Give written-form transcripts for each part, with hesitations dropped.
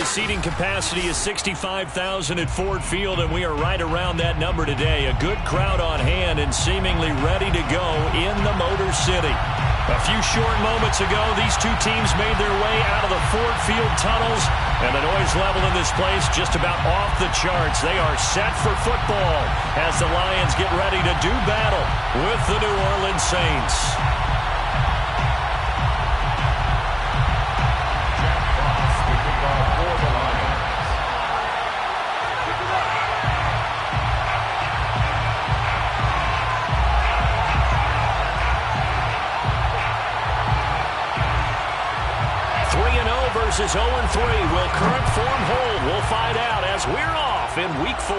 The seating capacity is 65,000 at Ford Field, and we are right around that number today. A good crowd on hand and seemingly ready to go in the Motor City. A few short moments ago, these two teams made their way out of the Ford Field tunnels, and the noise level in this place just about off the charts. They are set for football as the Lions get ready to do battle with the New Orleans Saints. 3-0 versus 0-3. Will current form hold? We'll find out as we're off in Week 4.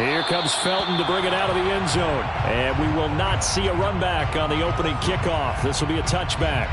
Here comes Felton to bring it out of the end zone. And we will not see a run back on the opening kickoff. This will be a touchback.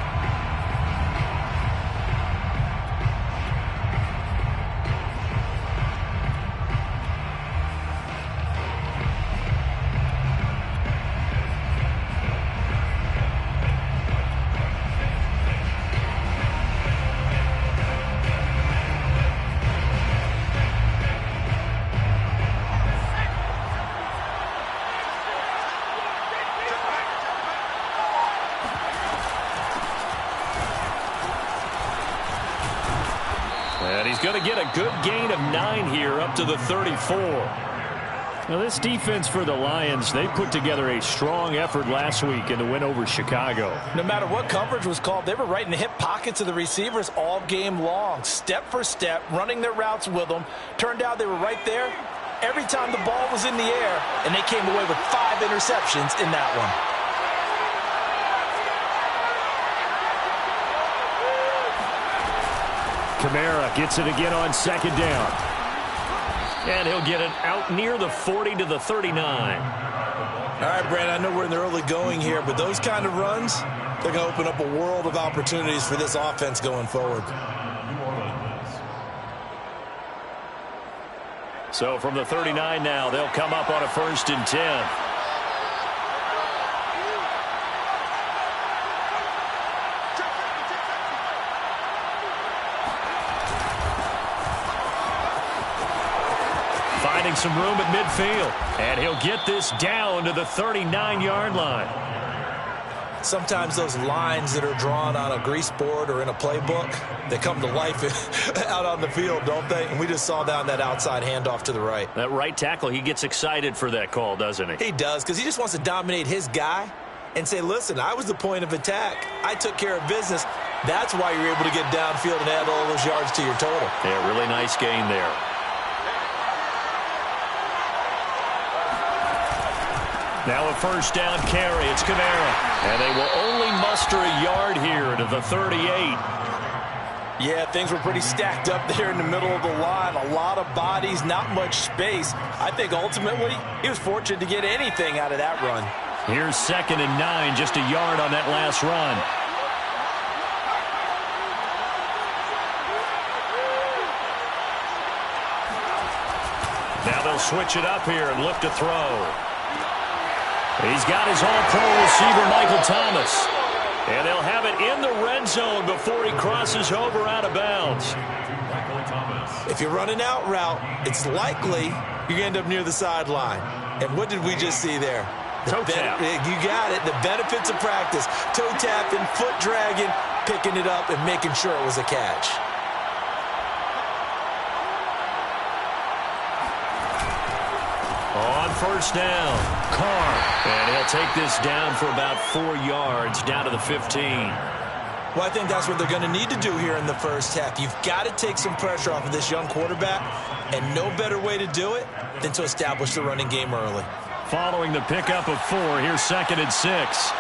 And he's going to get a good gain of 9 here up to the 34. Now this defense for the Lions, they put together a strong effort last week in the win over Chicago. No matter what coverage was called, they were right in the hip pockets of the receivers all game long. Step for step, running their routes with them. Turned out they were right there every time the ball was in the air, and they came away with 5 interceptions in that one. Kamara gets it again on second down. And he'll get it out near the 40 to the 39. All right, Brand, I know we're in the early going here, but those kind of runs, they're going to open up a world of opportunities for this offense going forward. So from the 39 now, they'll come up on a 1st and 10. Finding some room at midfield. And he'll get this down to the 39-yard line. Sometimes those lines that are drawn on a grease board or in a playbook, they come to life out on the field, don't they? And we just saw that on that outside handoff to the right. That right tackle, he gets excited for that call, doesn't he? He does, because he just wants to dominate his guy and say, listen, I was the point of attack. I took care of business. That's why you're able to get downfield and add all those yards to your total. Yeah, really nice gain there. Now a 1st down carry. It's Kamara. And they will only muster a yard here to the 38. Yeah, things were pretty stacked up there in the middle of the line. A lot of bodies, not much space. I think ultimately he was fortunate to get anything out of that run. Here's 2nd and 9, just a yard on that last run. Now they'll switch it up here and look to throw. He's got his all-pro receiver, Michael Thomas. And they'll have it in the red zone before he crosses over out of bounds. If you're running out route, it's likely you're going to end up near the sideline. And what did we just see there? Toe tap. You got it. The benefits of practice. Toe tapping, foot dragging, picking it up, and making sure it was a catch. On 1st down, Carr. And he'll take this down for about 4 yards, down to the 15. Well, I think that's what they're going to need to do here in the first half. You've got to take some pressure off of this young quarterback, and no better way to do it than to establish the running game early. Following the pickup of 4, here's 2nd and 6.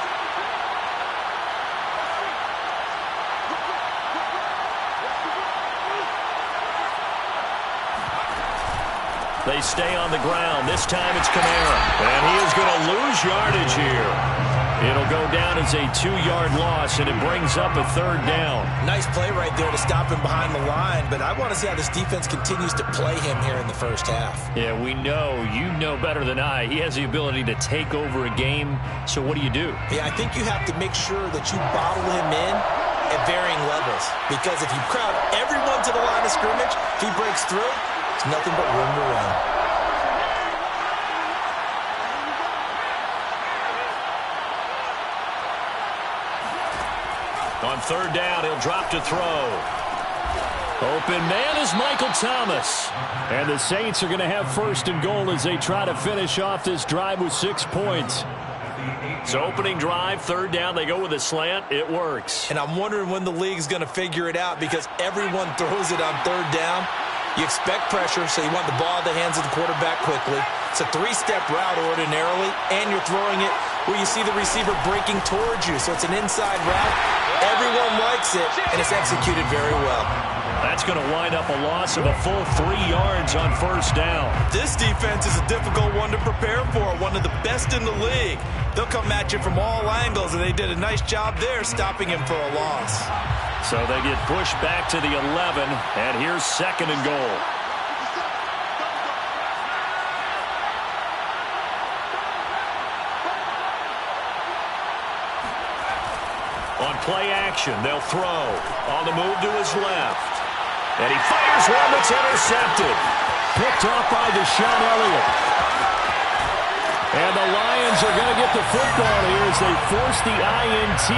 They stay on the ground. This time it's Kamara. And he is going to lose yardage here. It'll go down as a 2-yard loss, and it brings up a 3rd down. Nice play right there to stop him behind the line, but I want to see how this defense continues to play him here in the first half. Yeah, we know. You know better than I. He has the ability to take over a game, so what do you do? Yeah, I think you have to make sure that you bottle him in at varying levels. Because if you crowd everyone to the line of scrimmage, if he breaks through, it's nothing but room to run. On third down, he'll drop to throw. Open man is Michael Thomas. And the Saints are going to have first and goal as they try to finish off this drive with 6 points. So opening drive, third down, they go with a slant. It works. And I'm wondering when the league's going to figure it out because everyone throws it on third down. You expect pressure, so you want the ball in the hands of the quarterback quickly. It's a three-step route ordinarily, and you're throwing it where you see the receiver breaking towards you. So it's an inside route. Everyone likes it, and it's executed very well. That's going to wind up a loss of a full 3 yards on first down. This defense is a difficult one to prepare for, one of the best in the league. They'll come at you from all angles, and they did a nice job there stopping him for a loss. So they get pushed back to the 11, and here's second and goal. On play action, they'll throw. On the move to his left. And he fires one that's intercepted. Picked off by Deshaun Elliott. And the Lions are going to get the football here as they force the INT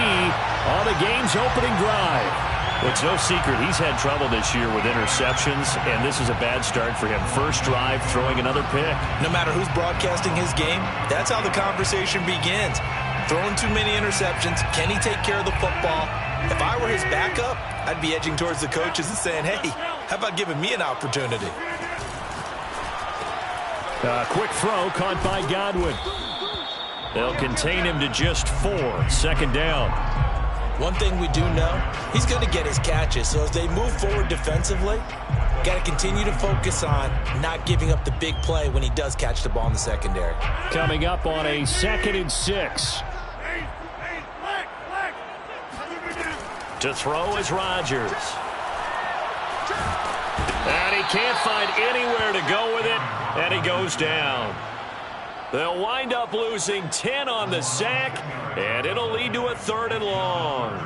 on the game's opening drive. Well, it's no secret he's had trouble this year with interceptions, and this is a bad start for him. First drive, throwing another pick. No matter who's broadcasting his game, that's how the conversation begins. Throwing too many interceptions. Can he take care of the football? If I were his backup, I'd be edging towards the coaches and saying, hey, how about giving me an opportunity? Quick throw caught by Godwin. They'll contain him to just 4. Second down. One thing we do know, he's going to get his catches. So as they move forward defensively, got to continue to focus on not giving up the big play when he does catch the ball in the secondary. Coming up on a 2nd and 6. To throw is Rodgers. And he can't find anywhere to go with it, and he goes down. They'll wind up losing 10 on the sack, and it'll lead to a 3rd and long.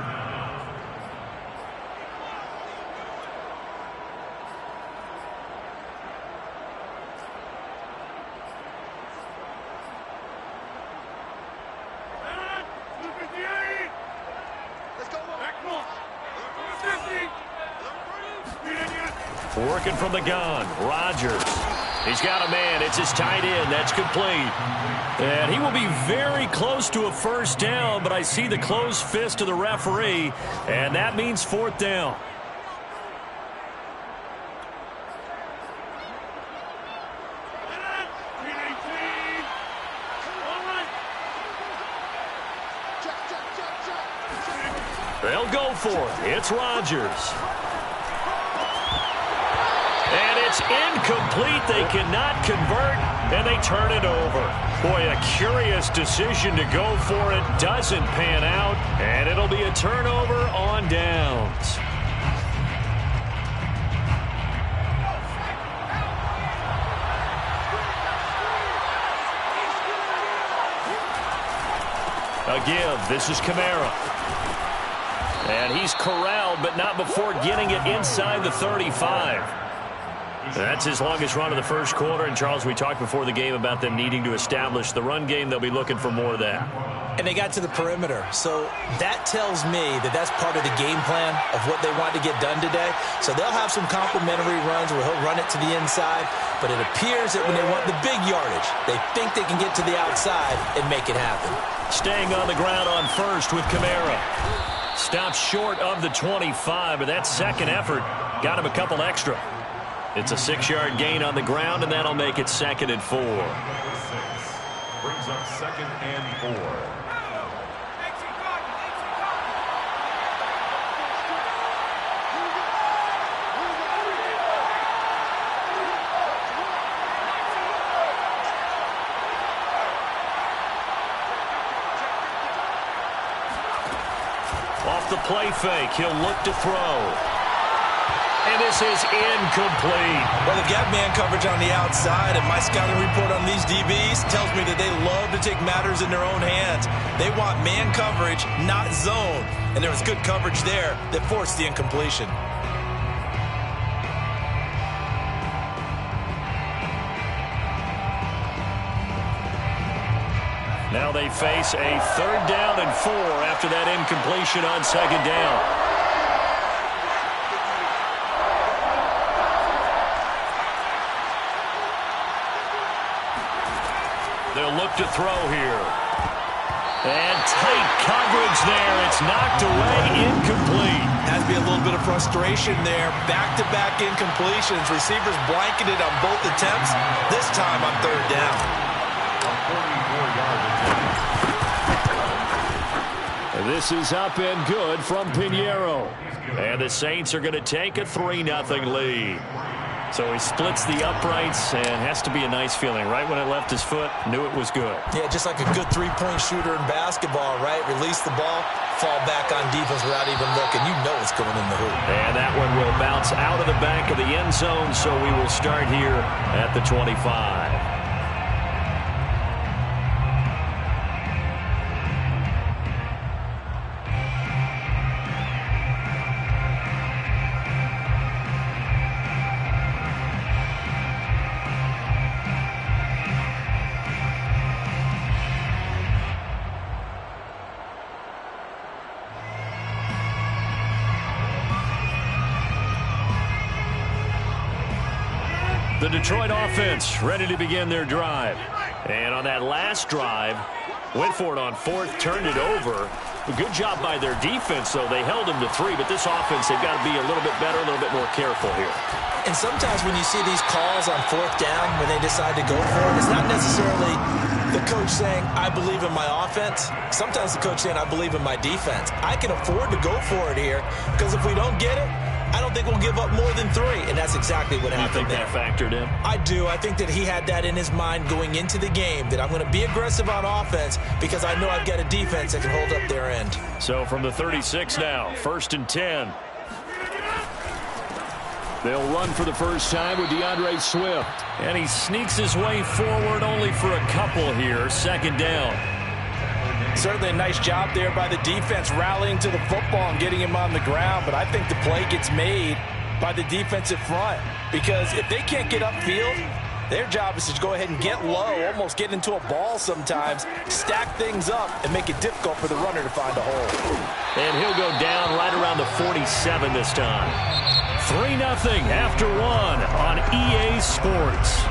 Working from the gun, Rodgers. He's got a man. It's his tight end. That's complete. And he will be very close to a first down, but I see the closed fist of the referee, and that means 4th down. They'll go for it. It's Rodgers. And it's incomplete. They cannot convert, and they turn it over. Boy, a curious decision to go for it. Doesn't pan out, and it'll be a turnover on downs. A give. This is Kamara. And he's corralled, but not before getting it inside the 35. That's his longest run of the first quarter. And, Charles, we talked before the game about them needing to establish the run game. They'll be looking for more of that. And they got to the perimeter. So that tells me that that's part of the game plan of what they want to get done today. So they'll have some complimentary runs where he'll run it to the inside. But it appears that when they want the big yardage, they think they can get to the outside and make it happen. Staying on the ground on first with Kamara. Stops short of the 25, but that second effort got him a couple extra. It's a 6-yard gain on the ground, and that'll make it 2nd and 4. Brings up 2nd and 4. Off the play fake, he'll look to throw. And this is incomplete. Well, they've got man coverage on the outside, and my scouting report on these DBs tells me that they love to take matters in their own hands. They want man coverage, not zone. And there was good coverage there that forced the incompletion. Now they face a 3rd down and 4 after that incompletion on 2nd down. They'll look to throw here. And tight coverage there. It's knocked away, incomplete. Has to be a little bit of frustration there. Back-to-back incompletions. Receivers blanketed on both attempts, this time on 3rd down. This is up and good from Pinheiro. And the Saints are going to take a 3-0 lead. So he splits the uprights, and has to be a nice feeling. Right when it left his foot, knew it was good. Yeah, just like a good three-point shooter in basketball, right? Release the ball, fall back on defense without even looking. You know it's going in the hoop. And that one will bounce out of the back of the end zone, so we will start here at the 25. The Detroit offense ready to begin their drive. And on that last drive, went for it on 4th, turned it over. A good job by their defense, though. They held them to 3, but this offense, they've got to be a little bit better, a little bit more careful here. And sometimes when you see these calls on 4th down, when they decide to go for it, it's not necessarily the coach saying, I believe in my offense. Sometimes the coach saying, I believe in my defense. I can afford to go for it here, because if we don't get it, I don't think we'll give up more than 3, and that's exactly what happened there. You think that factored in? I do. I think that he had that in his mind going into the game, that I'm going to be aggressive on offense because I know I've got a defense that can hold up their end. So from the 36 now, 1st and 10. They'll run for the first time with DeAndre Swift. And he sneaks his way forward only for a couple here, 2nd down. Certainly a nice job there by the defense rallying to the football and getting him on the ground, but I think the play gets made by the defensive front, because if they can't get upfield, their job is to go ahead and get low, almost get into a ball sometimes, stack things up, and make it difficult for the runner to find a hole. And he'll go down right around the 47 this time. 3-0 after 1 on EA Sports.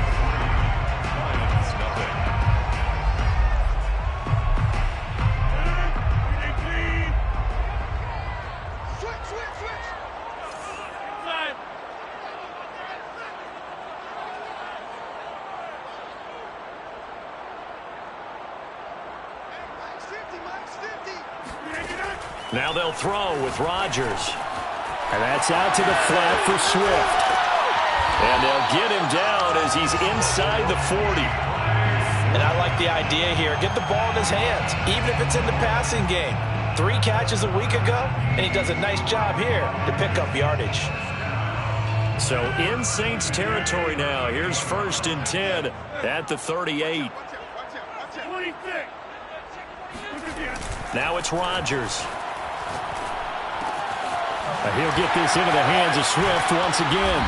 Now they'll throw with Rodgers. And that's out to the flat for Swift. And they'll get him down as he's inside the 40. And I like the idea here. Get the ball in his hands, even if it's in the passing game. 3 catches a week ago, and he does a nice job here to pick up yardage. So in Saints territory now. Here's 1st and 10 at the 38. Now it's Rodgers. He'll get this into the hands of Swift once again.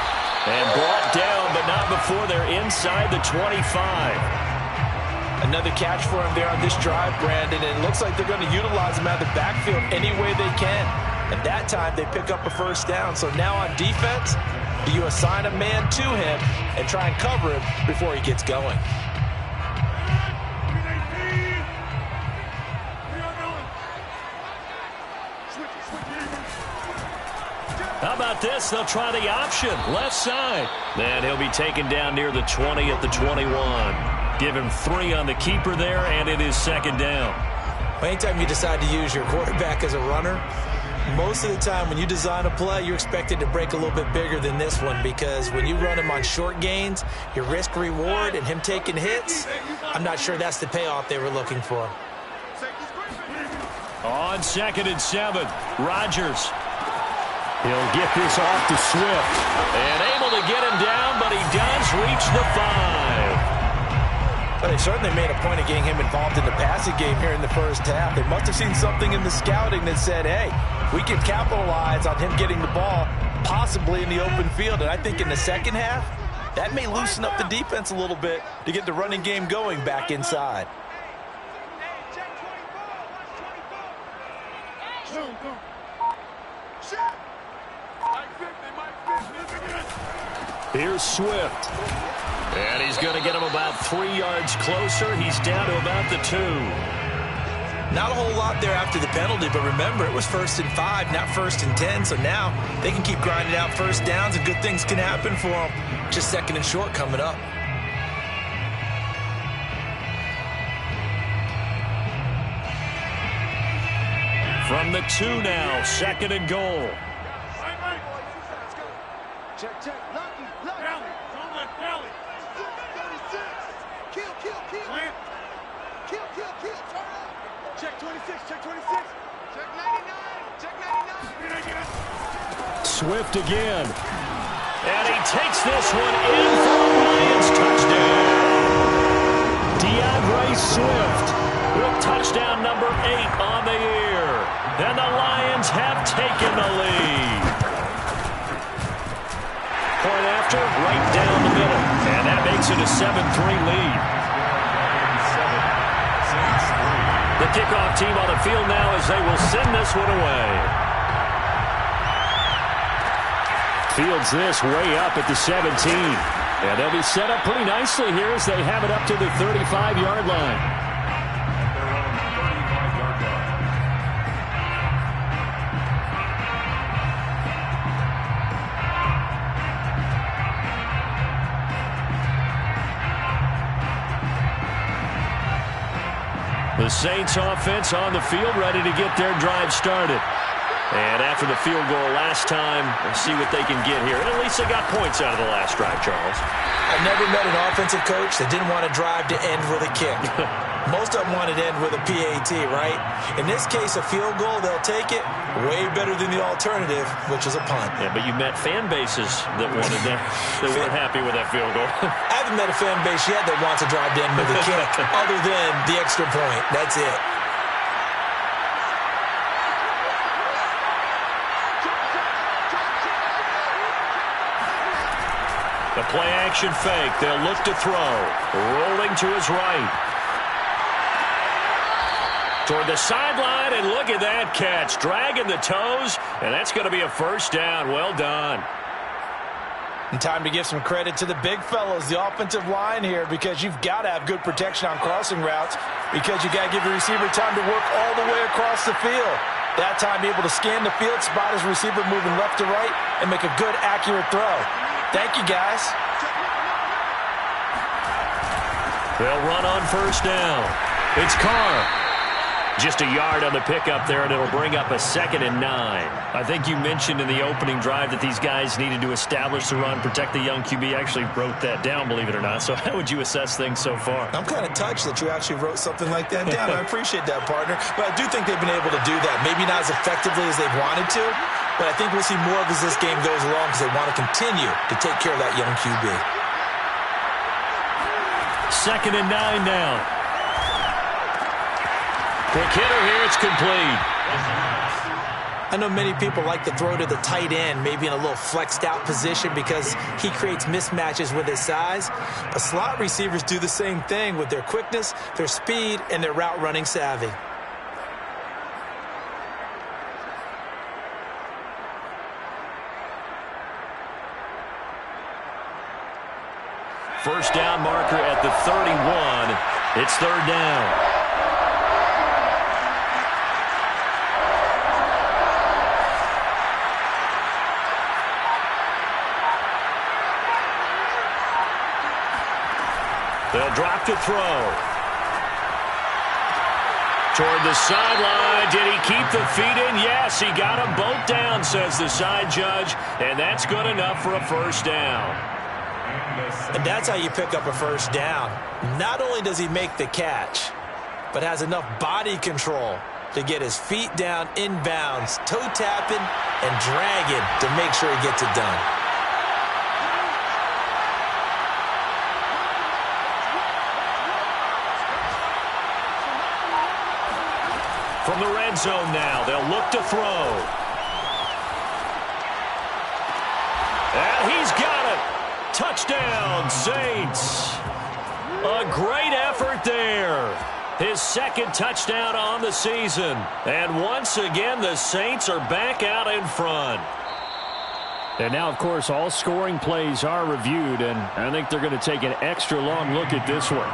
And brought down, but not before they're inside the 25. Another catch for him there on this drive, Brandon, and it looks like they're going to utilize him out of the backfield any way they can. And that time they pick up a 1st down. So now on defense, do you assign a man to him and try and cover him before he gets going? How about this? They'll try the option. Left side. Then he'll be taken down near the 20 at the 21. Give him 3 on the keeper there, and it is 2nd down. Anytime you decide to use your quarterback as a runner, most of the time when you design a play, you're expected to break a little bit bigger than this one, because when you run him on short gains, your risk-reward and him taking hits, I'm not sure that's the payoff they were looking for. On 2nd and 7, Rodgers. He'll get this off to Swift. And able to get him down, but he does reach the 5. Well, they certainly made a point of getting him involved in the passing game here in the first half. They must have seen something in the scouting that said, hey, we can capitalize on him getting the ball, possibly in the open field. And I think in the second half, that may loosen up the defense a little bit to get the running game going back inside. Here's Swift. And he's going to get him about 3 yards closer. He's down to about the 2. Not a whole lot there after the penalty, but remember, it was 1st and 5, not 1st and 10, so now they can keep grinding out first downs and good things can happen for them. Just 2nd and short coming up. From the 2 now, 2nd and goal. Check, check. Lucky. Rally. Don't let rally. 36. Kill. Plant. Kill. Turn up. Check 26. Check 26. Check 99. Check 99. Swift again. And he takes this one in for a Lions touchdown. DeAndre Swift with touchdown number 8 on the year. And the Lions have taken the lead. Point after, right down the middle. And that makes it a 7-3 lead. The kickoff team on the field now as they will send this one away. Fields this way up at the 17. And they'll be set up pretty nicely here as they have it up to the 35-yard line. The Saints offense on the field, ready to get their drive started. And after the field goal last time, we'll see what they can get here. And at least they got points out of the last drive, Charles. I've never met an offensive coach that didn't want to drive to end with a kick. Most of them wanted to end with a PAT, right? In this case, a field goal, they'll take it. Way better than the alternative, which is a punt. Yeah, but you met fan bases that wanted that, that weren't happy with that field goal. I haven't met a fan base yet that wants to drive to end with a kick, other than the extra point. That's it. The play-action fake. They'll look to throw. Rolling to his right. Toward the sideline, and look at that catch. Dragging the toes, and that's going to be a first down. Well done. And time to give some credit to the big fellas, the offensive line here, because you've got to have good protection on crossing routes, because you got to give the receiver time to work all the way across the field. That time, be able to scan the field, spot his receiver moving left to right, and make a good, accurate throw. Thank you, guys. They'll run on first down. It's Carr. Just a yard on the pickup there, and it'll bring up a 2nd and 9. I think you mentioned in the opening drive that these guys needed to establish the run, protect the young QB. Actually wrote that down, believe it or not. So how would you assess things so far? I'm kind of touched that you actually wrote something like that down. I appreciate that, partner. But I do think they've been able to do that. Maybe not as effectively as they've wanted to, but I think we'll see more of as this game goes along because they want to continue to take care of that young QB. 2nd and 9 now. Quick hitter here, it's complete. I know many people like to throw to the tight end, maybe in a little flexed out position because he creates mismatches with his size. But slot receivers do the same thing with their quickness, their speed, and their route running savvy. First down marker at the 31. It's 3rd down. They'll drop to throw. Toward the sideline. Did he keep the feet in? Yes, he got them both down, says the side judge. And that's good enough for a first down. And that's how you pick up a first down. Not only does he make the catch, but has enough body control to get his feet down inbounds, toe tapping and dragging to make sure he gets it done. From the red zone now, they'll look to throw. And he's got it. Touchdown, Saints. A great effort there. His second touchdown on the season. And once again, the Saints are back out in front. And now, of course, all scoring plays are reviewed, and I think they're going to take an extra long look at this one.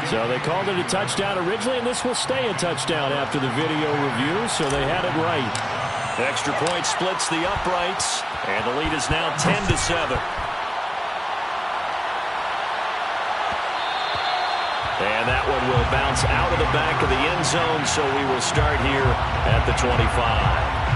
So they called it a touchdown originally, and this will stay a touchdown after the video review, so they had it right. Extra point splits the uprights, and the lead is now 10-7. And that one will bounce out of the back of the end zone, so we will start here at the 25.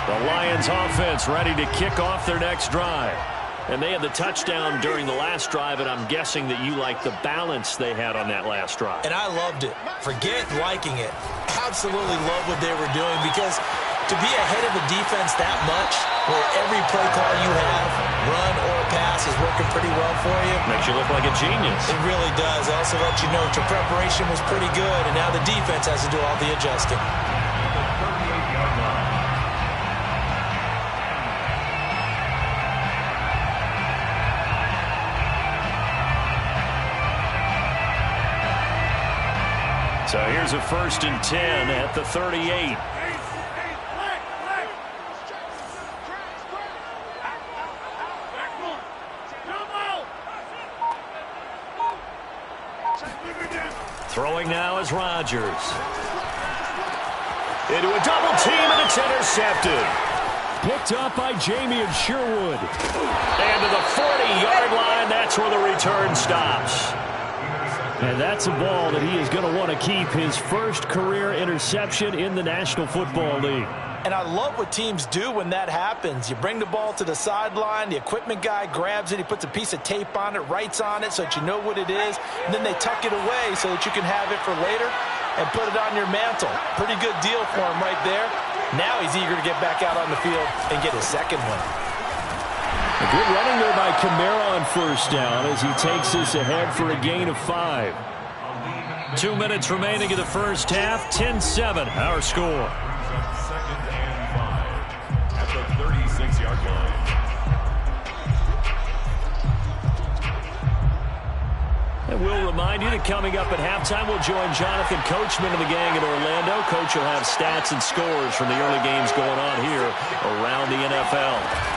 The Lions offense ready to kick off their next drive. And they had the touchdown during the last drive, and I'm guessing that you like the balance they had on that last drive. And I loved it. Forget liking it. Absolutely love what they were doing, because to be ahead of a defense that much, where every play call you have, run or pass, is working pretty well for you. Makes you look like a genius. It really does. It also lets you know that your preparation was pretty good, and now the defense has to do all the adjusting. So here's a 1st and 10 at the 38. Throwing now is Rodgers. Into a double team, and it's intercepted. Picked up by Jamie and Sherwood. And to the 40-yard line, that's where the return stops. And that's a ball that he is going to want to keep, his first career interception in the National Football League. And I love what teams do when that happens. You bring the ball to the sideline, the equipment guy grabs it, he puts a piece of tape on it, writes on it so that you know what it is, and then they tuck it away so that you can have it for later and put it on your mantle. Pretty good deal for him right there. Now he's eager to get back out on the field and get his second one. A good running there by Kamara on first down as he takes this ahead for a gain of 5. 2 minutes remaining in the first half. 10-7 our score. Second and 5 at the 36-yard line. And we'll remind you that coming up at halftime, we'll join Jonathan Coachman and the gang in Orlando. Coach will have stats and scores from the early games going on here around the NFL.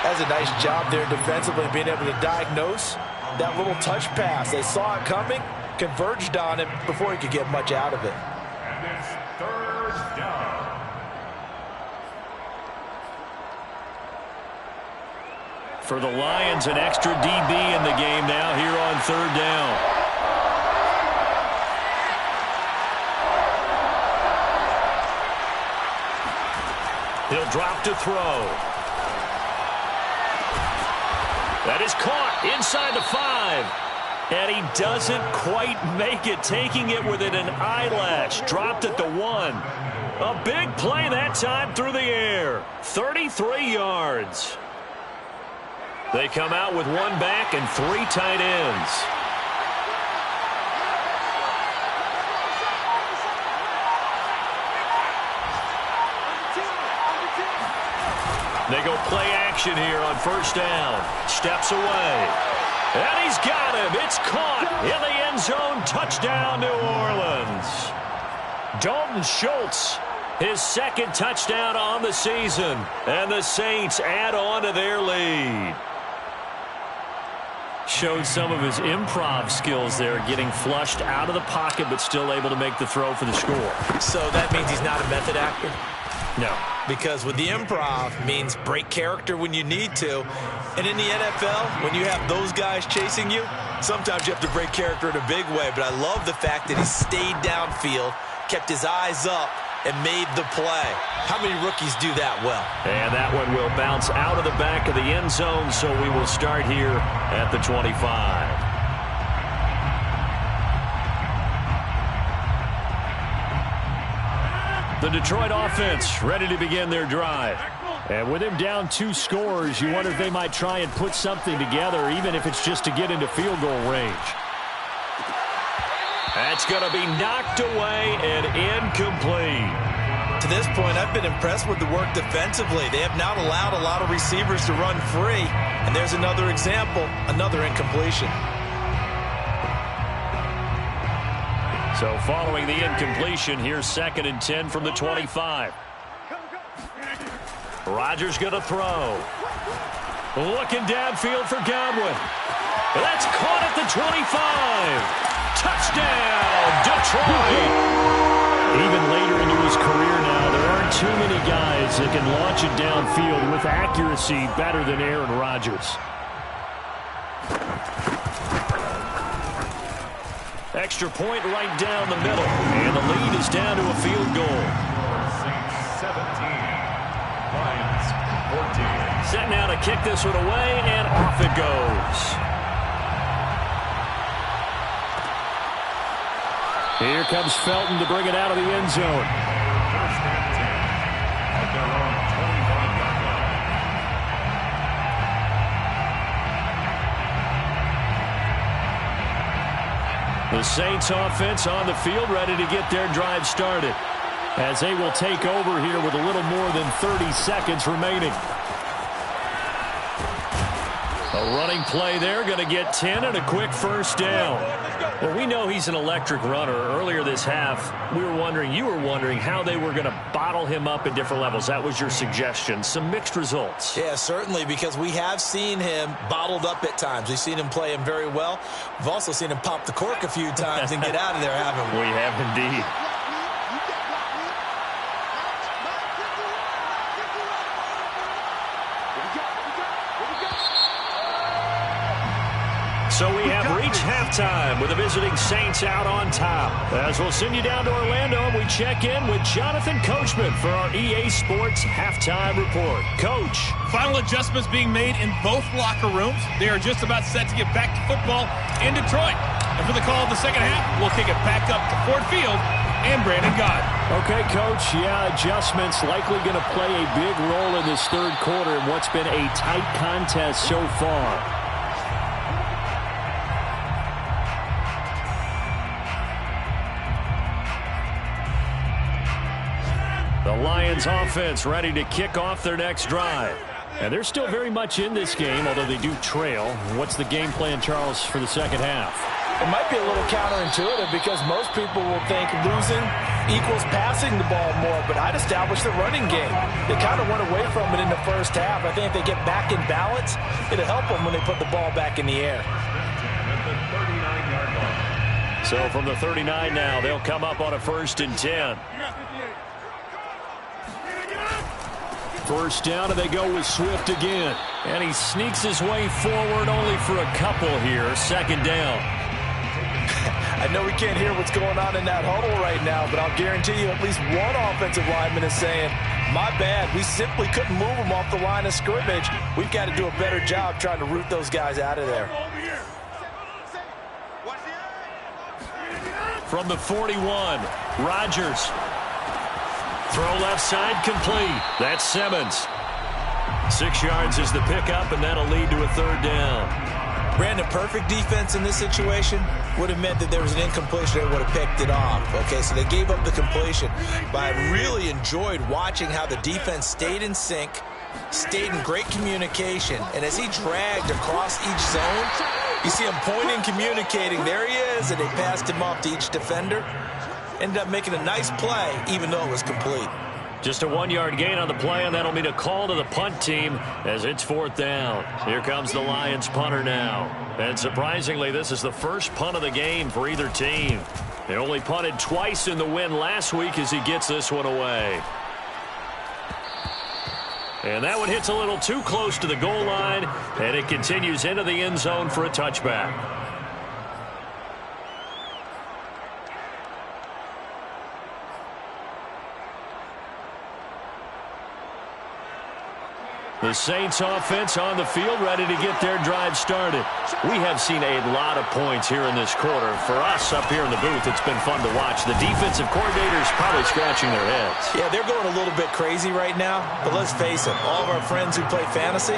Has a nice job there defensively, being able to diagnose that little touch pass. They saw it coming, converged on it before he could get much out of it. And it's 3rd down. For the Lions, an extra DB in the game now here on 3rd down. He'll drop to throw. That is caught inside the 5. And he doesn't quite make it, taking it within an eyelash. Dropped at the 1. A big play that time through the air. 33 yards. They come out with 1 back and 3 tight ends. They go play action here on first down. Steps away. And he's got him. It's caught in the end zone. Touchdown, New Orleans. Dalton Schultz, his second touchdown on the season. And the Saints add on to their lead. Showed some of his improv skills there, getting flushed out of the pocket but still able to make the throw for the score. So that means he's not a method actor? No. Because with the improv means break character when you need to. And in the NFL, when you have those guys chasing you, Sometimes you have to break character in a big way, but I love the fact that he stayed downfield, kept his eyes up, and made the play. How many rookies do that well? And that one will bounce out of the back of the end zone, so we will start here at the 25. The Detroit offense ready to begin their drive. And with him down 2 scores, you wonder if they might try and put something together, even if it's just to get into field goal range. That's going to be knocked away and incomplete. To this point, I've been impressed with the work defensively. They have not allowed a lot of receivers to run free. And there's another example, another incompletion. So following the incompletion, here's 2nd and 10 from the 25. Rodgers going to throw. Looking downfield for Godwin. That's caught at the 25. Touchdown, Detroit. Even later into his career now, there aren't too many guys that can launch it downfield with accuracy better than Aaron Rodgers. Extra point right down the middle. And the lead is down to a field goal. Saints 17. Lions 14. Set now to kick this one away, and off it goes. Here comes Felton to bring it out of the end zone. First and 10 at their own 25-yard line. The Saints offense on the field ready to get their drive started, as they will take over here with a little more than 30 seconds remaining. A running play there, going to get 10 and a quick first down. Well, we know he's an electric runner. Earlier this half, you were wondering how they were going to bottle him up at different levels. That was your suggestion. Some mixed results. Yeah, certainly, because we have seen him bottled up at times. We've seen him play him very well. We've also seen him pop the cork a few times and get out of there, haven't we? We have indeed. So we have reached halftime with the visiting Saints out on top. As we'll send you down to Orlando, and we check in with Jonathan Coachman for our EA Sports Halftime Report. Coach. Final adjustments being made in both locker rooms. They are just about set to get back to football in Detroit. And for the call of the second half, we'll kick it back up to Ford Field and Brandon God. Okay, Coach, adjustments likely going to play a big role in this third quarter in what's been a tight contest so far. The Lions offense ready to kick off their next drive. And they're still very much in this game, although they do trail. What's the game plan, Charles, for the second half? It might be a little counterintuitive because most people will think losing equals passing the ball more, but I'd establish the running game. They kind of went away from it in the first half. I think if they get back in balance, it'll help them when they put the ball back in the air. So from the 39 now, they'll come up on a 1st and 10. First down, and they go with Swift again. And he sneaks his way forward only for a couple here. 2nd down. I know we can't hear what's going on in that huddle right now, but I'll guarantee you at least one offensive lineman is saying, my bad, we simply couldn't move them off the line of scrimmage. We've got to do a better job trying to root those guys out of there. From the 41, Rodgers. Throw left side complete. That's Simmons. 6 yards is the pickup, and that'll lead to a 3rd down. Brandon, perfect defense in this situation would have meant that there was an incompletion. They would have picked it off. Okay, so they gave up the completion. But I really enjoyed watching how the defense stayed in sync, stayed in great communication, and as he dragged across each zone, you see him pointing, communicating. There he is, and they passed him off to each defender. Ended up making a nice play, even though it was complete. Just a 1-yard gain on the play, and that'll mean a call to the punt team as it's 4th down. Here comes the Lions punter now. And surprisingly, this is the first punt of the game for either team. They only punted twice in the win last week as he gets this one away. And that one hits a little too close to the goal line, and it continues into the end zone for a touchback. The Saints offense on the field, ready to get their drive started. We have seen a lot of points here in this quarter. For us up here in the booth, it's been fun to watch. The defensive coordinators probably scratching their heads. Yeah, they're going a little bit crazy right now, but let's face it, all of our friends who play fantasy,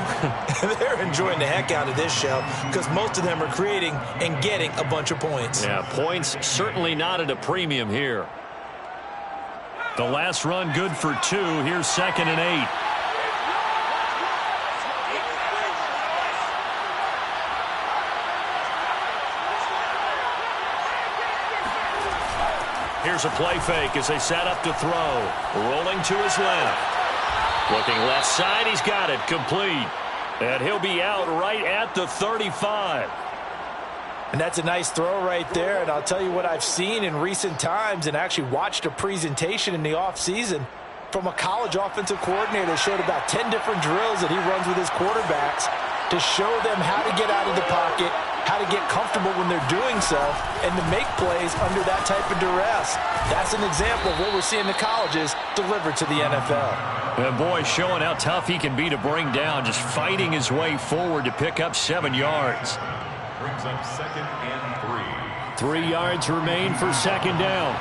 they're enjoying the heck out of this show because most of them are creating and getting a bunch of points. Yeah, points certainly not at a premium here. The last run good for 2. Here's 2nd and 8. Here's a play fake as they set up to throw. Rolling to his left. Looking left side, he's got it. Complete. And he'll be out right at the 35. And that's a nice throw right there. And I'll tell you what I've seen in recent times and actually watched a presentation in the offseason from a college offensive coordinator that showed about 10 different drills that he runs with his quarterbacks to show them how to get out of the pocket, how to get comfortable when they're doing so, and to make plays under that type of duress. That's an example of what we're seeing the colleges deliver to the NFL. And boy, showing how tough he can be to bring down, just fighting his way forward to pick up 7 yards. Brings up 2nd and 3. 3 yards remain for 2nd down.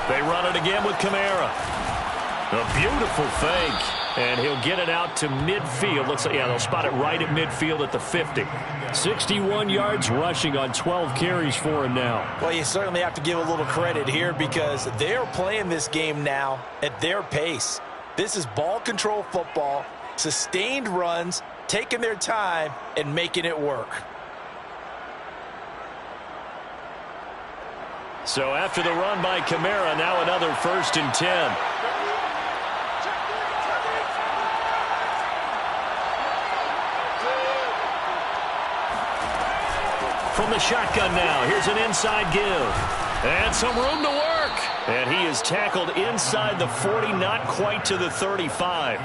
They run it again with Kamara. A beautiful fake. And he'll get it out to midfield. Looks like, yeah, they'll spot it right at midfield at the 50. 61 yards rushing on 12 carries for him now. Well, you certainly have to give a little credit here because they're playing this game now at their pace. This is ball control football, sustained runs, taking their time, and making it work. So after the run by Kamara, now another 1st and 10. From the shotgun now, here's an inside give. And some room to work. And he is tackled inside the 40, not quite to the 35.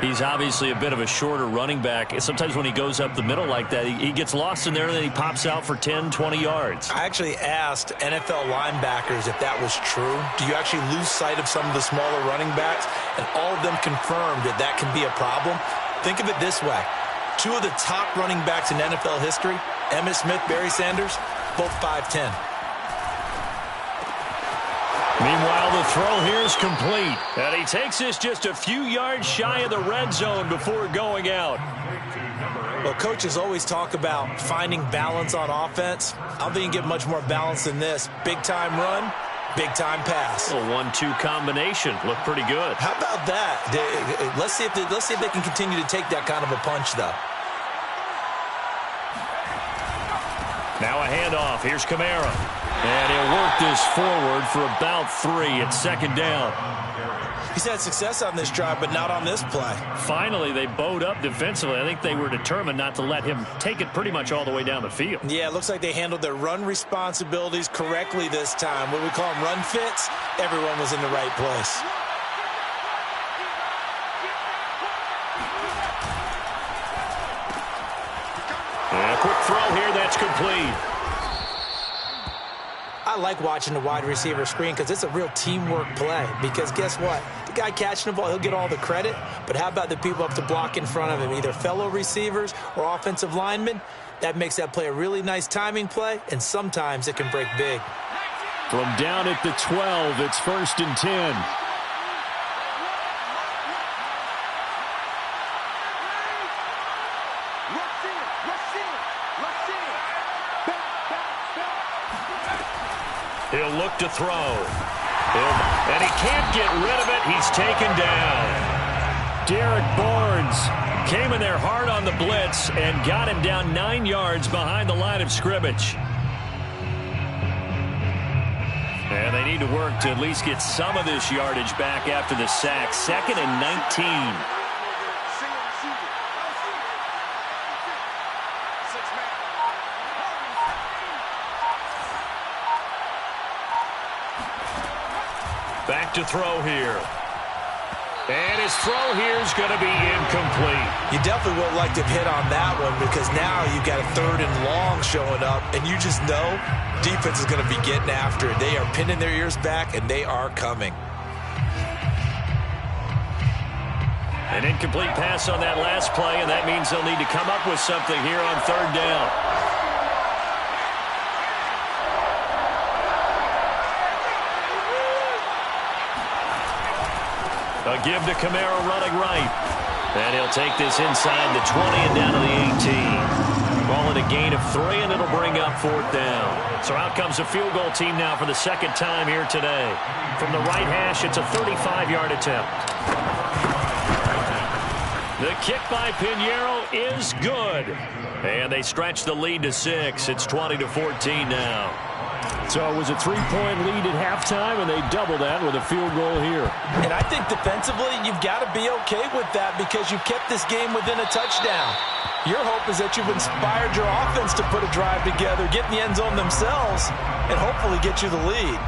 He's obviously a bit of a shorter running back. Sometimes when he goes up the middle like that, he gets lost in there and then he pops out for 10, 20 yards. I actually asked NFL linebackers if that was true. Do you actually lose sight of some of the smaller running backs? And all of them confirmed that that can be a problem. Think of it this way. 2 of the top running backs in NFL history, Emmitt Smith, Barry Sanders, both 5'10". Meanwhile, the throw here is complete. And he takes this just a few yards shy of the red zone before going out. Well, coaches always talk about finding balance on offense. I don't think you can get much more balance than this. Big-time run, big-time pass. A 1-2 combination. Looked pretty good. How about that? Let's see if they can continue to take that kind of a punch, though. Now a handoff. Here's Kamara. And he'll work this forward for about 3 at 2nd down. He's had success on this drive, but not on this play. Finally, they bowed up defensively. I think they were determined not to let him take it pretty much all the way down the field. Yeah, it looks like they handled their run responsibilities correctly this time. What we call them run fits, everyone was in the right place. And a quick throw here, that's complete. I like watching the wide receiver screen because it's a real teamwork play. Because guess what? The guy catching the ball, he'll get all the credit. But how about the people up to block in front of him, either fellow receivers or offensive linemen? That makes that play a really nice timing play, and sometimes it can break big. From down at the 12, it's 1st and 10. He'll look to throw. And he can't get rid of it. He's taken down. Derek Botds came in there hard on the blitz and got him down 9 yards behind the line of scrimmage. And they need to work to at least get some of this yardage back after the sack. 2nd and 19. Back to throw here. And his throw here is going to be incomplete. You definitely would like to hit on that one because now you've got a 3rd and long showing up, and you just know defense is going to be getting after it. They are pinning their ears back, and they are coming. An incomplete pass on that last play, and that means they'll need to come up with something here on 3rd down. A give to Kamara running right. And he'll take this inside the 20 and down to the 18. Ball at a gain of 3, and it'll bring up 4th down. So out comes a field goal team now for the 2nd time here today. From the right hash, it's a 35-yard attempt. The kick by Pinheiro is good. And they stretch the lead to 6. It's 20-14 now. So it was a 3-point lead at halftime, and they double that with a field goal here. And I think defensively, you've got to be okay with that because you kept this game within a touchdown. Your hope is that you've inspired your offense to put a drive together, get in the end zone themselves, and hopefully get you the lead.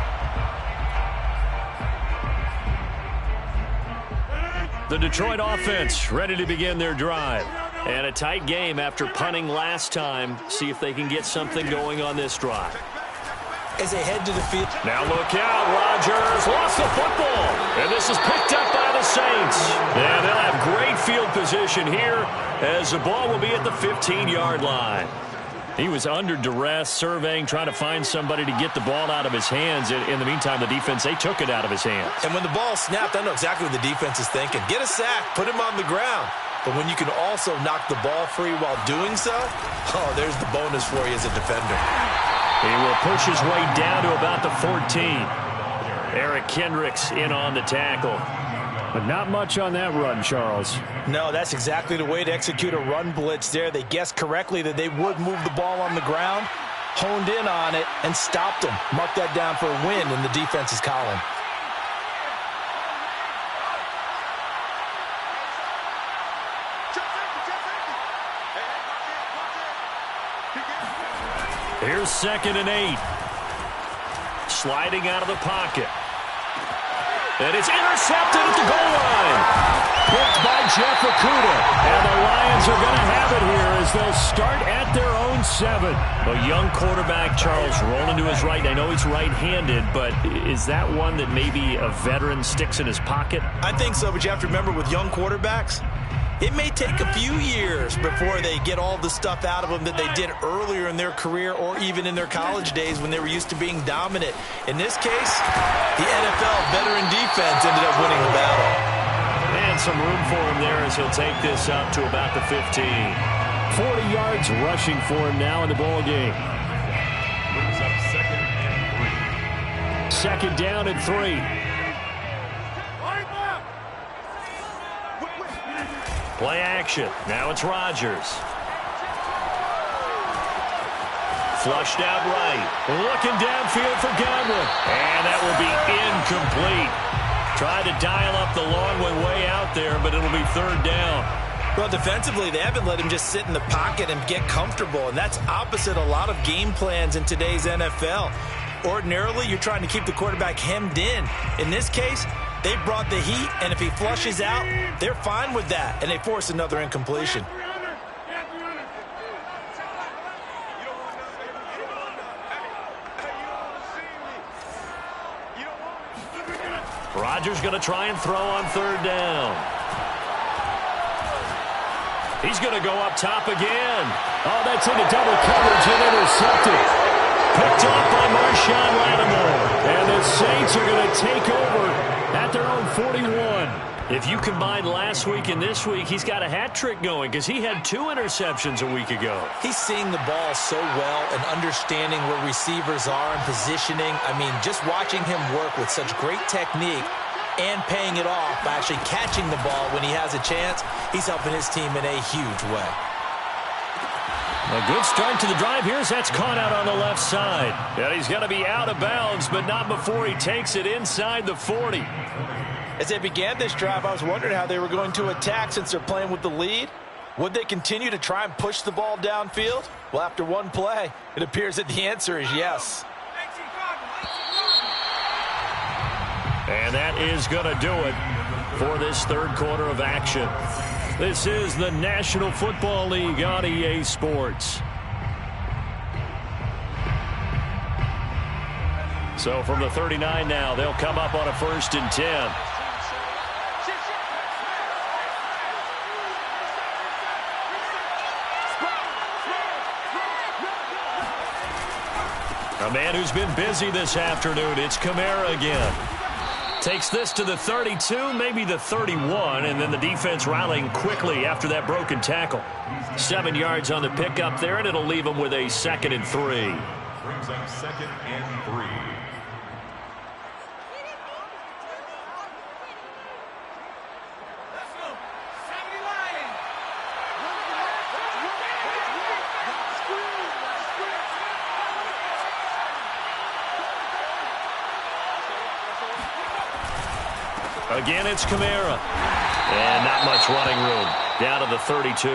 The Detroit offense ready to begin their drive. And a tight game after punting last time. See if they can get something going on this drive. As they head to the field. Now look out, Rodgers lost the football. And this is picked up by the Saints. And they'll have great field position here as the ball will be at the 15-yard line. He was under duress, surveying, trying to find somebody to get the ball out of his hands. In the meantime, the defense, they took it out of his hands. And when the ball snapped, I know exactly what the defense is thinking. Get a sack, put him on the ground. But when you can also knock the ball free while doing so, oh, there's the bonus for you as a defender. He will push his way down to about the 14. Eric Kendricks in on the tackle. But not much on that run, Charles. No, that's exactly the way to execute a run blitz there. They guessed correctly that they would move the ball on the ground, honed in on it, and stopped them. Mark that down for a win in the defense's column. Here's 2nd and 8. Sliding out of the pocket. And it's intercepted at the goal line. Picked by Jeff Okudah. And the Lions are going to have it here as they'll start at their own 7. A young quarterback, Charles, rolling to his right. I know he's right-handed, but is that one that maybe a veteran sticks in his pocket? I think so, but you have to remember with young quarterbacks, it may take a few years before they get all the stuff out of them that they did earlier in their career or even in their college days when they were used to being dominant. In this case, the NFL veteran defense ended up winning the battle. And some room for him there as he'll take this up to about the 15. 40 yards rushing for him now in the ball game. Brings up 2nd and 3. 2nd down and 3. Play action. Now it's Rodgers. Flushed out right. Looking downfield for Godwin. And that will be incomplete. Tried to dial up the long one way out there, but it'll be 3rd down. Well, defensively, they haven't let him just sit in the pocket and get comfortable, and that's opposite a lot of game plans in today's NFL. Ordinarily, you're trying to keep the quarterback hemmed in. In this case, they brought the heat, and if he flushes out, they're fine with that, and they force another incompletion. Rodgers going to try and throw on 3rd down. He's going to go up top again. Oh, that's into double coverage and intercepted. Picked off by Marshawn Lattimore. And the Saints are going to take over at their own 41. If you combine last week and this week, he's got a hat trick going because he had 2 interceptions a week ago. He's seeing the ball so well and understanding where receivers are and positioning. I mean, just watching him work with such great technique and paying it off by actually catching the ball when he has a chance, he's helping his team in a huge way. A good start to the drive here as that's caught out on the left side. And he's going to be out of bounds, but not before he takes it inside the 40. As they began this drive, I was wondering how they were going to attack since they're playing with the lead. Would they continue to try and push the ball downfield? Well, after one play, it appears that the answer is yes. And that is going to do it for this third quarter of action. This is the National Football League on EA Sports. So from the 39 now, they'll come up on a 1st and 10. A man who's been busy this afternoon, it's Kamara again. Takes this to the 32, maybe the 31, and then the defense rallying quickly after that broken tackle. 7 yards on the pickup there, and it'll leave them with a 2nd and 3. Brings up 2nd and 3. Again, it's Kamara. And not much running room. Down to the 32.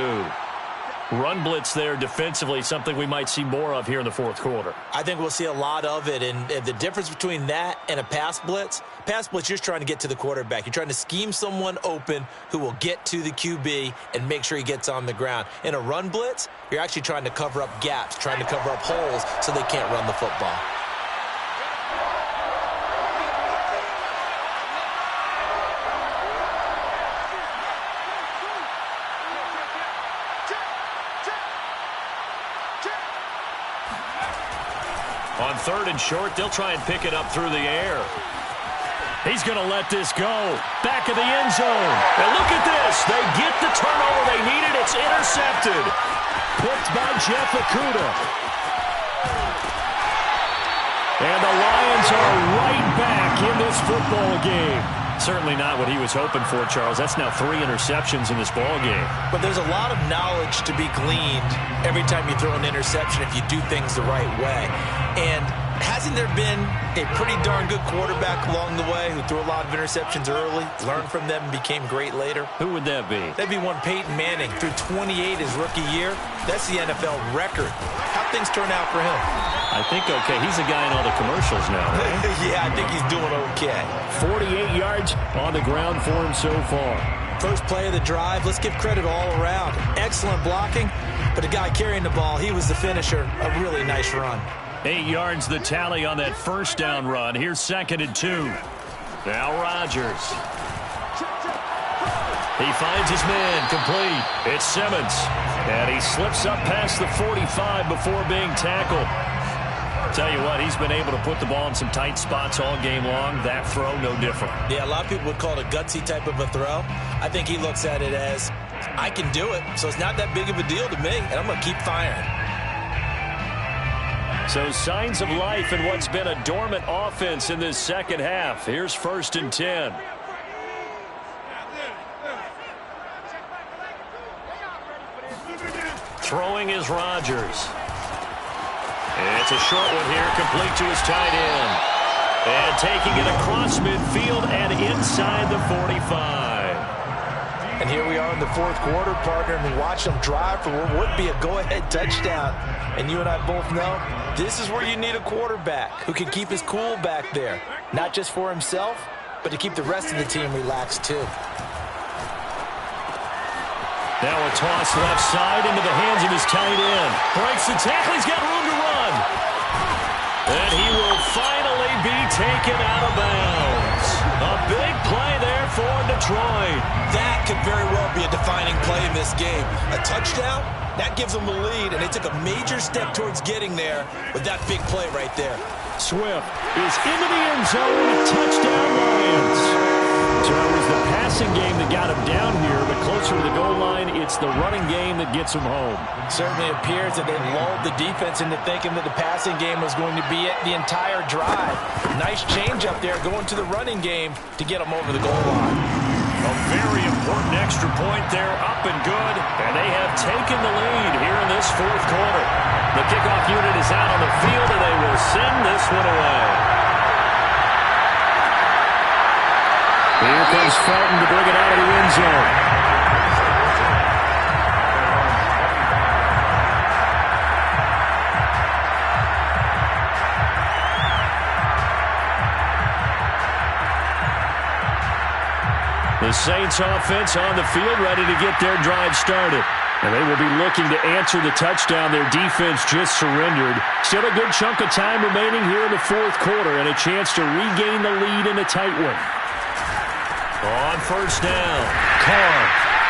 Run blitz there defensively, something we might see more of here in the fourth quarter. I think we'll see a lot of it, and the difference between that and a pass blitz, you're just trying to get to the quarterback. You're trying to scheme someone open who will get to the QB and make sure he gets on the ground. In a run blitz, you're actually trying to cover up gaps, trying to cover up holes so they can't run the football. On 3rd and short, they'll try and pick it up through the air. He's going to let this go. Back of the end zone. And look at this. They get the turnover they needed. It's intercepted. Picked by Jeff Okudah. And the Lions are right back in this football game. Certainly not what he was hoping for, Charles. That's now 3 interceptions in this ball game. But there's a lot of knowledge to be gleaned every time you throw an interception if you do things the right way. And hasn't there been a pretty darn good quarterback along the way who threw a lot of interceptions early, learned from them, and became great later? Who would that be? That'd be one Peyton Manning. Threw 28 his rookie year. That's the NFL record. How'd things turn out for him? I think okay. He's a guy in all the commercials now, right? Yeah, I think he's doing okay. 48 yards on the ground for him so far. First play of the drive, let's give credit all around. Excellent blocking, but the guy carrying the ball, he was the finisher. A really nice run. 8 yards the tally on that first down run. Here's 2nd and 2. Now Rodgers. He finds his man complete. It's Simmons. And he slips up past the 45 before being tackled. Tell you what, he's been able to put the ball in some tight spots all game long. That throw, no different. Yeah, a lot of people would call it a gutsy type of a throw. I think he looks at it as, I can do it, so it's not that big of a deal to me, and I'm going to keep firing. So signs of life in what's been a dormant offense in this second half. Here's 1st and 10. Throwing is Rodgers. It's a short one here, complete to his tight end. And taking it across midfield and inside the 45. And here we are in the fourth quarter, partner, and we watch them drive for what would be a go-ahead touchdown. And you and I both know this is where you need a quarterback who can keep his cool back there. Not just for himself, but to keep the rest of the team relaxed too. Now a toss left side into the hands of his tight end. Breaks the tackle. He's got room to run. And he will finally be taken out of bounds. A big play there for Detroit. That could very well be a defining play in this game. A touchdown, that gives them the lead, and they took a major step towards getting there with that big play right there. Swift is into the end zone. Touchdown, Lions. So it was the passing game that got him down here, but closer to the goal line, it's the running game that gets him home. Certainly appears that they lulled the defense into thinking that the passing game was going to be it the entire drive. Nice change up there going to the running game to get them over the goal line. A very important extra point there, up and good, and they have taken the lead here in this fourth quarter. The kickoff unit is out on the field, and they will send this one away. Here comes Felton to bring it out of the end zone. The Saints offense on the field, ready to get their drive started. And they will be looking to answer the touchdown their defense just surrendered. Still a good chunk of time remaining here in the fourth quarter and a chance to regain the lead in a tight one. On first down, Carr.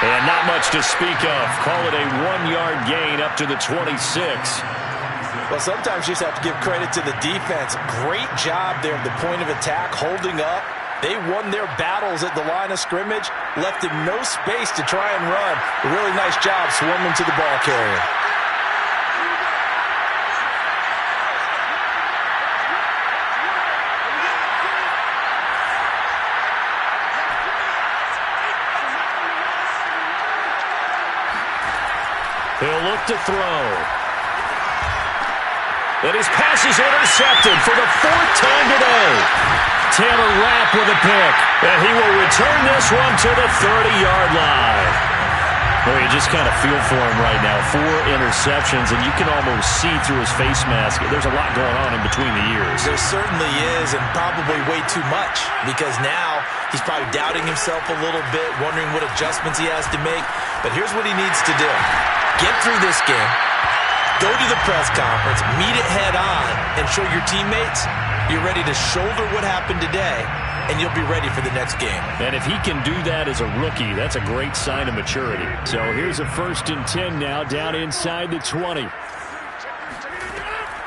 And not much to speak of. Call it a 1-yard gain up to the 26. Well, sometimes you just have to give credit to the defense. Great job there at the point of attack, holding up. They won their battles at the line of scrimmage, left him no space to try and run. A really nice job swarming to the ball carrier. He'll look to throw. And his pass is intercepted for the 4th time today. Taylor Rapp with a pick. And he will return this one to the 30-yard line. Well, you just kind of feel for him right now. 4 interceptions, and you can almost see through his face mask. There's a lot going on in between the ears. There certainly is, and probably way too much, because now he's probably doubting himself a little bit, wondering what adjustments he has to make. But here's what he needs to do. Get through this game, go to the press conference, meet it head on, and show your teammates you're ready to shoulder what happened today, and you'll be ready for the next game. And if he can do that as a rookie, that's a great sign of maturity. So here's a 1st and 10 now, down inside the 20.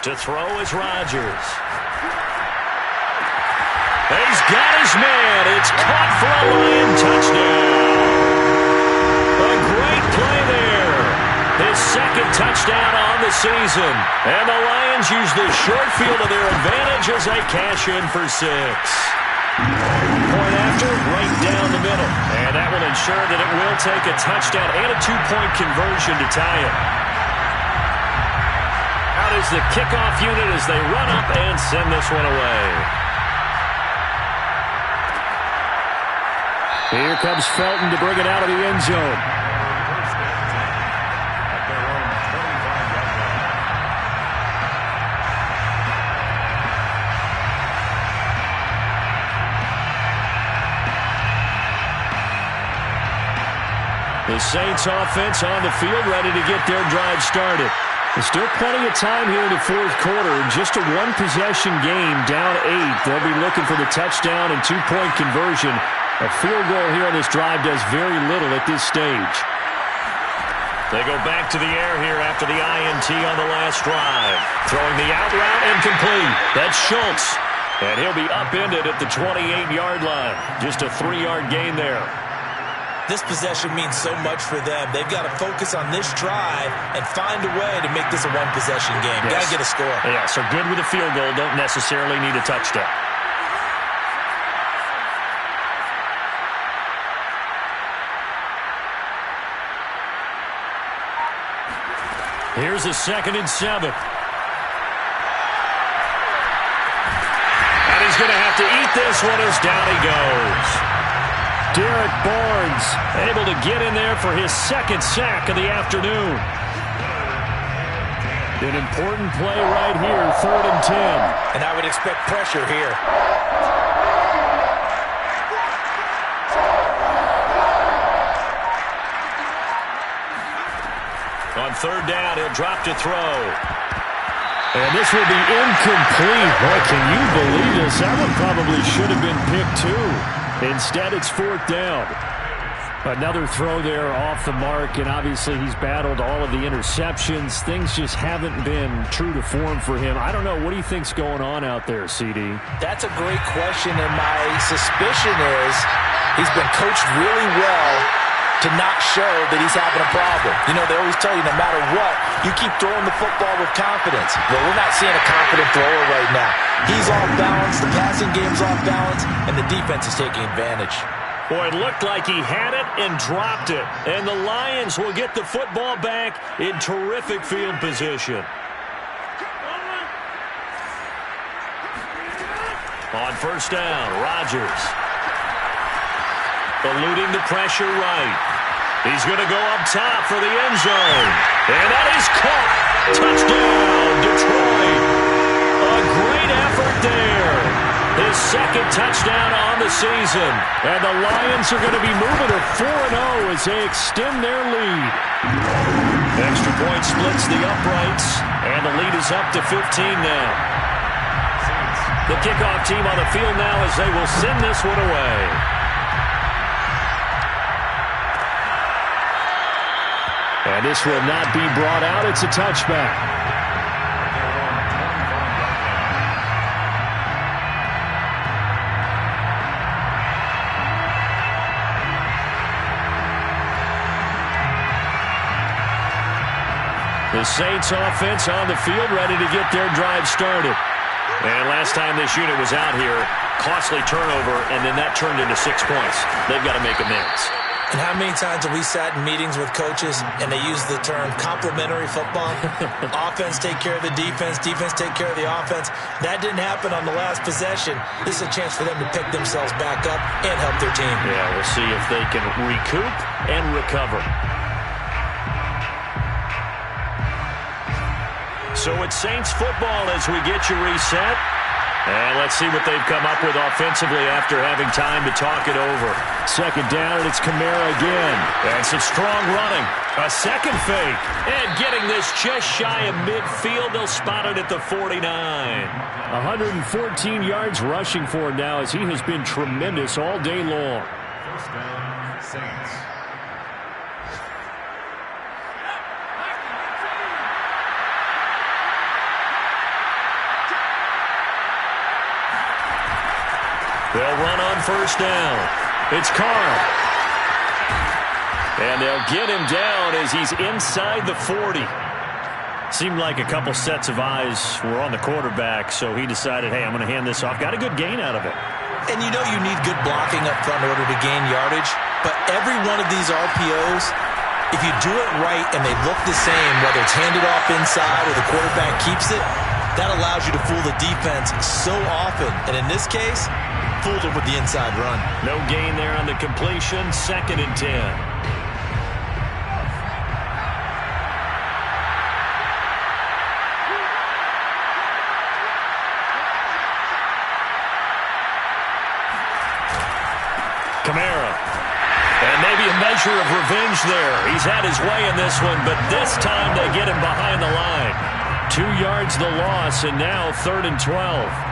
To throw is Rodgers. He's got his man. It's caught for a Lion touchdown. A great play there. His 2nd touchdown on the season. And the Lions use the short field to their advantage as they cash in for 6. Point after, right down the middle. And that will ensure that it will take a touchdown and a 2-point conversion to tie it. Out is the kickoff unit as they run up and send this one away. Here comes Felton to bring it out of the end zone. The Saints offense on the field, ready to get their drive started. There's still plenty of time here in the fourth quarter. Just a 1-possession game, down 8. They'll be looking for the touchdown and 2-point conversion. A field goal here on this drive does very little at this stage. They go back to the air here after the INT on the last drive. Throwing the out route incomplete. That's Schultz. And he'll be upended at the 28-yard line. Just a 3-yard gain there. This possession means so much for them. They've got to focus on this drive and find a way to make this a 1-possession game. Yes. Got to get a score. Yeah, so good with a field goal. Don't necessarily need a touchdown. Here's a 2nd and 7. And he's going to have to eat this one as down he goes. Derek Barnes able to get in there for his 2nd sack of the afternoon. An important play right here, 3rd and 10. And I would expect pressure here. On 3rd down, he'll drop to throw. And this will be incomplete. Boy, can you believe this? That one probably should have been picked too. Instead, it's 4th down. Another throw there off the mark, and obviously he's battled all of the interceptions. Things just haven't been true to form for him. I don't know. What do you think's going on out there, CD? That's a great question, and my suspicion is he's been coached really well to not show that he's having a problem. You know, they always tell you no matter what, you keep throwing the football with confidence. Well, we're not seeing a confident thrower right now. He's off balance, the passing game's off balance, and the defense is taking advantage. Boy, it looked like he had it and dropped it. And the Lions will get the football back in terrific field position. On 1st down, Rodgers. Eluding the pressure right. He's going to go up top for the end zone. And that is caught. Touchdown, Detroit. A great effort there. His second touchdown on the season. And the Lions are going to be moving to 4-0 as they extend their lead. Extra point splits the uprights, and the lead is up to 15 now. The kickoff team on the field now as they will send this one away. And this will not be brought out. It's a touchback. The Saints offense on the field, ready to get their drive started. And last time this unit was out here, costly turnover, and then that turned into 6 points. They've got to make amends. And how many times have we sat in meetings with coaches and they use the term complementary football? Offense take care of the defense, defense take care of the offense. That didn't happen on the last possession. This is a chance for them to pick themselves back up and help their team. Yeah, we'll see if they can recoup and recover. So it's Saints football as we get you reset. And let's see what they've come up with offensively after having time to talk it over. Second down, and it's Kamara again. And some strong running. A second fake. And getting this just shy of midfield. They'll spot it at the 49. 114 yards rushing for him now as he has been tremendous all day long. First down, Saints. They'll run on first down. It's Carl. And they'll get him down as he's inside the 40. Seemed like a couple sets of eyes were on the quarterback, so he decided, hey, I'm going to hand this off. Got a good gain out of it. And you know you need good blocking up front in order to gain yardage. But every one of these RPOs, if you do it right and they look the same, whether it's handed off inside or the quarterback keeps it, that allows you to fool the defense so often. And in this case, fooled them with the inside run. No gain there on the completion. 2nd and 10. Kamara. And maybe a measure of revenge there. He's had his way in this one, but this time they get him behind the line. 2 yards the loss, and now 3rd and 12.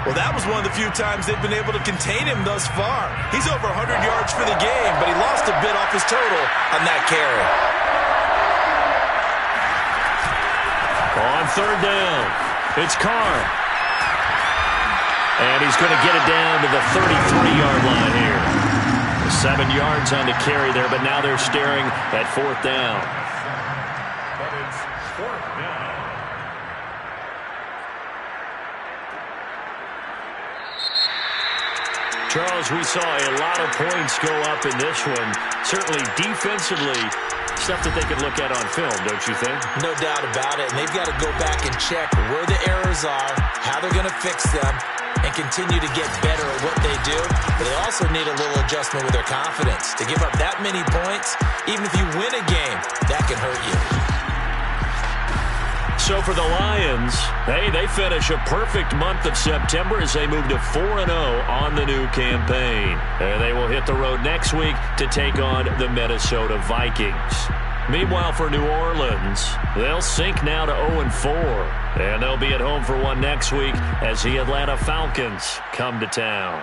Well, that was one of the few times they've been able to contain him thus far. He's over 100 yards for the game, but he lost a bit off his total on that carry. On 3rd down, it's Carr. And he's going to get it down to the 33-yard line here. 7 yards on the carry there, but now they're staring at 4th down. But it's 4th down. Charles, we saw a lot of points go up in this one. Certainly defensively, stuff that they could look at on film, don't you think? No doubt about it. And they've got to go back and check where the errors are, how they're going to fix them, and continue to get better at what they do. But they also need a little adjustment with their confidence. To give up that many points, even if you win a game, that can hurt you. So for the Lions, hey, they finish a perfect month of September as they move to 4-0 on the new campaign. And they will hit the road next week to take on the Minnesota Vikings. Meanwhile, for New Orleans, they'll sink now to 0-4. And they'll be at home for one next week as the Atlanta Falcons come to town.